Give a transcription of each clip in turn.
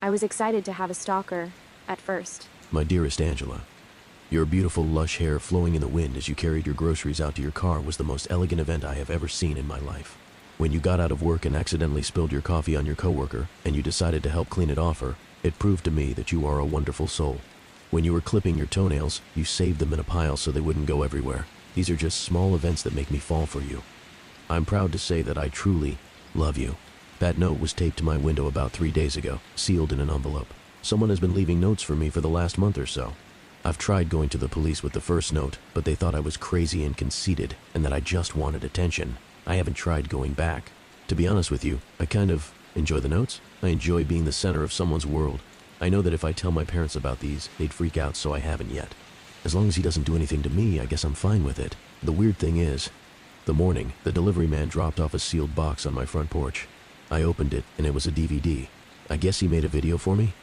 I was excited to have a stalker, at first. My dearest Angela, your beautiful lush hair flowing in the wind as you carried your groceries out to your car was the most elegant event I have ever seen in my life. When you got out of work and accidentally spilled your coffee on your coworker and you decided to help clean it off her, it proved to me that you are a wonderful soul. When you were clipping your toenails, you saved them in a pile so they wouldn't go everywhere. These are just small events that make me fall for you. I'm proud to say that I truly love you. That note was taped to my window about 3 days ago, sealed in an envelope. Someone has been leaving notes for me for the last month or so. I've tried going to the police with the first note, but they thought I was crazy and conceited, and that I just wanted attention. I haven't tried going back. To be honest with you, I kind of enjoy the notes. I enjoy being the center of someone's world. I know that if I tell my parents about these, they'd freak out, so I haven't yet. As long as he doesn't do anything to me, I guess I'm fine with it. The weird thing is, the morning, the delivery man dropped off a sealed box on my front porch. I opened it, and it was a DVD. I guess he made a video for me?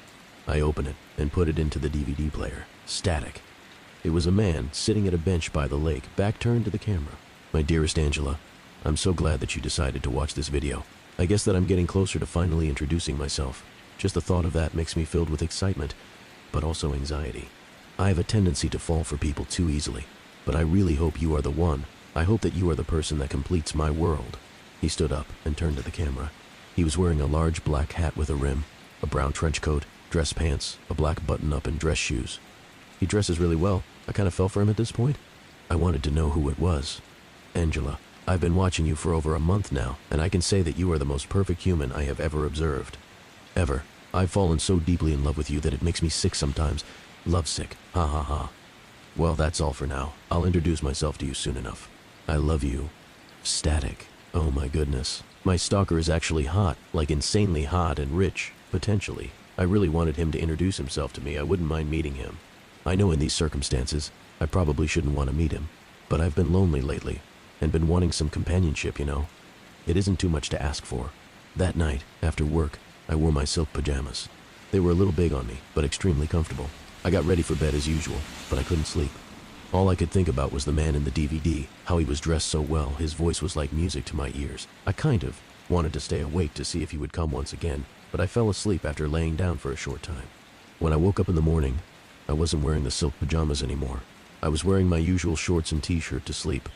I opened it and put it into the DVD player. Static. It was a man sitting at a bench by the lake, back turned to the camera. My dearest Angela, I'm so glad that you decided to watch this video. I guess that I'm getting closer to finally introducing myself. Just the thought of that makes me filled with excitement, but also anxiety. I have a tendency to fall for people too easily, but I really hope you are the one. I hope that you are the person that completes my world. He stood up and turned to the camera. He was wearing a large black hat with a rim, a brown trench coat, dress pants, a black button-up, and dress shoes. He dresses really well. I kind of fell for him at this point. I wanted to know who it was. Angela, I've been watching you for over a month now, and I can say that you are the most perfect human I have ever observed. Ever. I've fallen so deeply in love with you that it makes me sick sometimes. Lovesick. Ha ha ha. Well, that's all for now. I'll introduce myself to you soon enough. I love you. Static. Oh my goodness. My stalker is actually hot, like insanely hot and rich, potentially. I really wanted him to introduce himself to me. I wouldn't mind meeting him. I know in these circumstances, I probably shouldn't want to meet him, but I've been lonely lately, and been wanting some companionship, you know. It isn't too much to ask for. That night, after work, I wore my silk pajamas. They were a little big on me, but extremely comfortable. I got ready for bed as usual, but I couldn't sleep. All I could think about was the man in the DVD, how he was dressed so well, his voice was like music to my ears. I kind of wanted to stay awake to see if he would come once again, but I fell asleep after laying down for a short time. When I woke up in the morning, I wasn't wearing the silk pajamas anymore. I was wearing my usual shorts and t-shirt to sleep.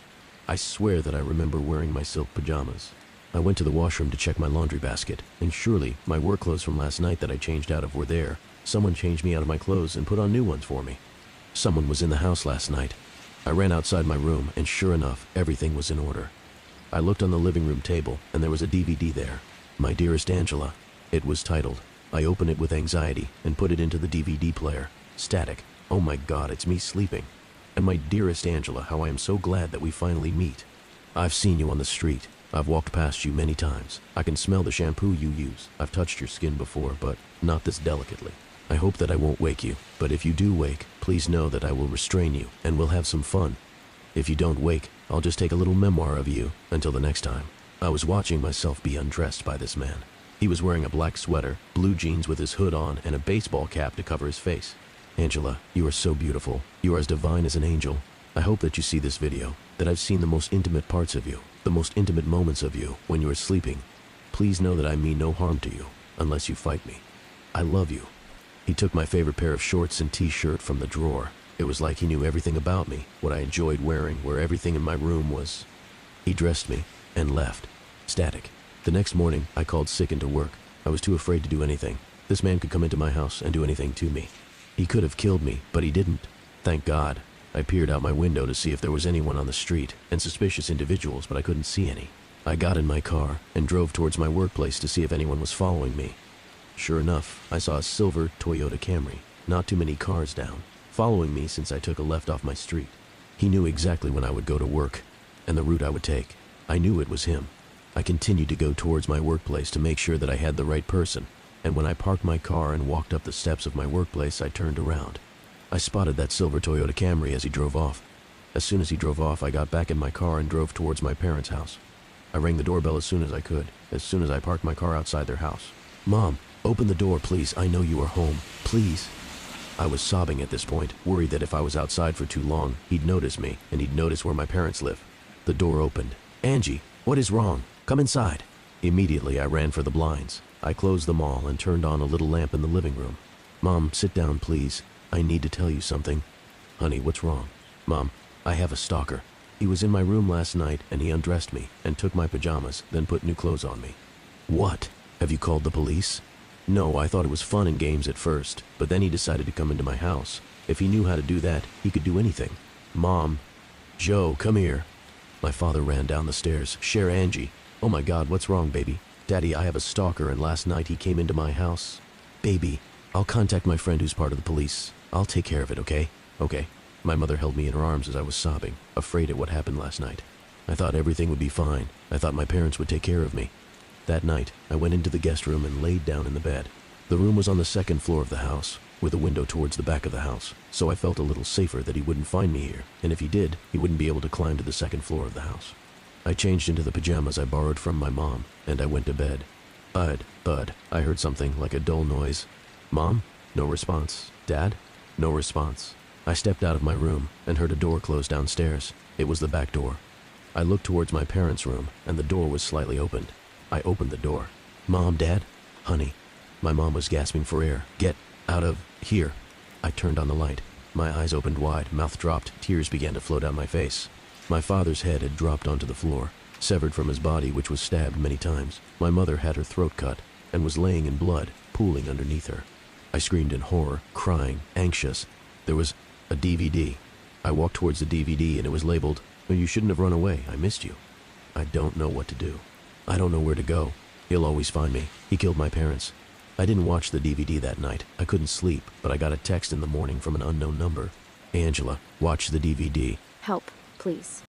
I swear that I remember wearing my silk pajamas. I went to the washroom to check my laundry basket, and surely my work clothes from last night that I changed out of were there. Someone changed me out of my clothes and put on new ones for me. Someone was in the house last night. I ran outside my room, and sure enough, everything was in order. I looked on the living room table, and there was a DVD there. My dearest Angela. It was titled. I opened it with anxiety and put it into the DVD player. Static. Oh my God, it's me sleeping. And my dearest Angela, how I am so glad that we finally meet. I've seen you on the street. I've walked past you many times. I can smell the shampoo you use. I've touched your skin before, but not this delicately. I hope that I won't wake you, but if you do wake, please know that I will restrain you and we'll have some fun. If you don't wake, I'll just take a little memoir of you until the next time. I was watching myself be undressed by this man. He was wearing a black sweater, blue jeans with his hood on, and a baseball cap to cover his face. Angela, you are so beautiful. You are as divine as an angel. I hope that you see this video, that I've seen the most intimate parts of you, the most intimate moments of you when you are sleeping. Please know that I mean no harm to you, unless you fight me. I love you. He took my favorite pair of shorts and t-shirt from the drawer. It was like he knew everything about me, what I enjoyed wearing, where everything in my room was. He dressed me and left. Static. The next morning, I called sick into work. I was too afraid to do anything. This man could come into my house and do anything to me. He could have killed me, but he didn't. Thank God. I peered out my window to see if there was anyone on the street, and suspicious individuals, but I couldn't see any. I got in my car and drove towards my workplace to see if anyone was following me. Sure enough, I saw a silver Toyota Camry, not too many cars down, following me since I took a left off my street. He knew exactly when I would go to work, and the route I would take. I knew it was him. I continued to go towards my workplace to make sure that I had the right person, and when I parked my car and walked up the steps of my workplace, I turned around. I spotted that silver Toyota Camry as he drove off. As soon as he drove off, I got back in my car and drove towards my parents' house. I rang the doorbell as soon as I could, as soon as I parked my car outside their house. "Mom, open the door, please. I know you are home. Please." I was sobbing at this point, worried that if I was outside for too long, he'd notice me, and he'd notice where my parents live. The door opened. "Angie, what is wrong? Come inside." Immediately, I ran for the blinds. I closed them all and turned on a little lamp in the living room. Mom, sit down, please. I need to tell you something. Honey, what's wrong? Mom, I have a stalker. He was in my room last night and he undressed me and took my pajamas, then put new clothes on me. What? Have you called the police? No, I thought it was fun and games at first, but then he decided to come into my house. If he knew how to do that, he could do anything. Mom. Joe, come here. My father ran down the stairs. Share Angie. Oh my God, what's wrong, baby? Daddy, I have a stalker and last night he came into my house. Baby, I'll contact my friend who's part of the police. I'll take care of it, okay? Okay. My mother held me in her arms as I was sobbing, afraid at what happened last night. I thought everything would be fine. I thought my parents would take care of me. That night, I went into the guest room and laid down in the bed. The room was on the second floor of the house, with a window towards the back of the house, so I felt a little safer that he wouldn't find me here, and if he did, he wouldn't be able to climb to the second floor of the house. I changed into the pajamas I borrowed from my mom, and I went to bed. Bud, I heard something like a dull noise. Mom? No response. Dad? No response. I stepped out of my room and heard a door close downstairs. It was the back door. I looked towards my parents' room, and the door was slightly opened. I opened the door. Mom, Dad? Honey. My mom was gasping for air. Get out of here. I turned on the light. My eyes opened wide, mouth dropped, tears began to flow down my face. My father's head had dropped onto the floor, severed from his body, which was stabbed many times. My mother had her throat cut and was laying in blood, pooling underneath her. I screamed in horror, crying, anxious. There was a DVD. I walked towards the DVD and it was labeled, "Oh, you shouldn't have run away. I missed you." I don't know what to do. I don't know where to go. He'll always find me. He killed my parents. I didn't watch the DVD that night. I couldn't sleep, but I got a text in the morning from an unknown number. Angela, watch the DVD. Help, please.